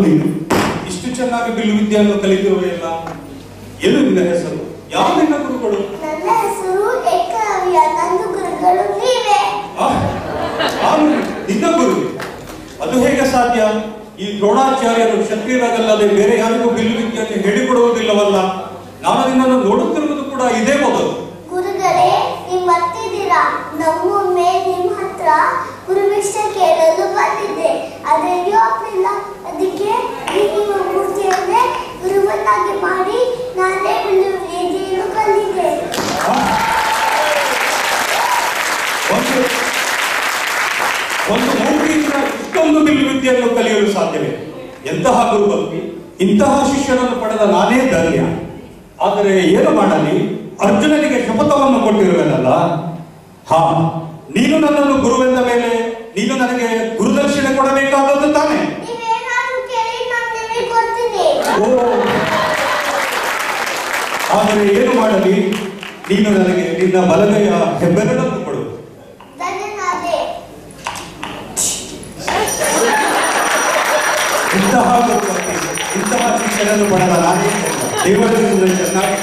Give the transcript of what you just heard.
ನೀನು ಇಷ್ಟು ಚೆನ್ನಾಗಿ ಬಿಲ್ಲು ವಿದ್ಯೆಯನ್ನು ಕಲಿತಿರುವೆಯಲ್ಲ, ಏನು ನಿನ್ನ ಹೆಸರು? ಯಾವ ನಿನ್ನ ಗುರುಗಳು? ನನ್ನ ಹೆಸರು ಏಕಲವ್ಯ, ನನ್ನ ಗುರುಗಳು ನೀವೇ. ನಾನು ನಿನ್ನ ಗುರು? ಅದು ಹೇಗೆ ಸಾಧ್ಯ? ಈ ದ್ರೋಣಾಚಾರ್ಯರು ಕ್ಷತ್ರಿಯರಾಗಲ್ಲದೆ ಬೇರೆ ಯಾರಿಗೂ ಬಿಲ್ಲು ವಿದ್ಯೆಯನ್ನು ಹೇಳಿಕೊಡುವುದಿಲ್ಲವಲ್ಲ. ನಾನು ನಿನ್ನನ್ನು ನೋಡುತ್ತಿರುವುದು ಕೂಡ ಇದೇ ಮೊದಲು. ಗುರುಗಳೇ, ನೀವು ಮರ್ತಿದ್ದೀರಾ? ನಮ್ಮೊಮ್ಮೆ ನಿಮ್ಮ ಹತ್ರ ಗುರುಭಿಕ್ಷೆ ಕೇಳಲು ಬಂದಿದ್ದೆ, ಅದೆಲ್ಲೂ ಆಗ್ಲಿಲ್ಲ. ಅದಕ್ಕೆ ನಿಮ್ಮ ಮೂರ್ತಿಯನ್ನೇ ಗುರುವನ್ನಾಗಿ ಮಾಡಿ ನಾನೇ ಬಿಲ್ಲು ವಿದ್ಯೆಯನ್ನು ಕಲಿತೆ. ಒಂದು ಮೂರ್ತಿಯಿಂದ ಇಷ್ಟೊಂದು ಬಿಲ್ಲು ವಿದ್ಯೆಯನ್ನು ಕಲಿಯಲು ಸಾಧ್ಯವೇ? ಎಂತಹ ಗುರುಭಕ್ತಿ! ಇಂತಹ ಶಿಷ್ಯನನ್ನು ಪಡೆದ ನಾನೇ ಧನ್ಯ. ಆದರೆ ಏನು ಮಾಡಲಿ, ಅರ್ಜುನನಿಗೆ ಶಪಥವನ್ನು ಕೊಟ್ಟಿರುವೆನಲ್ಲ. ನೀನು ನನ್ನನ್ನು ಗುರುವೆಂದ ಮೇಲೆ ನೀನು ನನಗೆ ಗುರುದರ್ಶನ ಕೊಡಬೇಕಾದದ್ದು ತಾನೆ? ಆದರೆ ಏನು ಮಾಡಲಿ, ನೀನು ನನಗೆ ನಿನ್ನ ಬಲಗೈಯ ಹೆಬ್ಬೆರಳನ್ನು ಕೊಡು. ಇಂತಹ ಗುರುಭಕ್ತಿ, ಇಂತಹ ಶಿಕ್ಷಣವನ್ನು ಪಡೆದ ನಾನೇ ದೇವರ ಚೆನ್ನಾಗಿ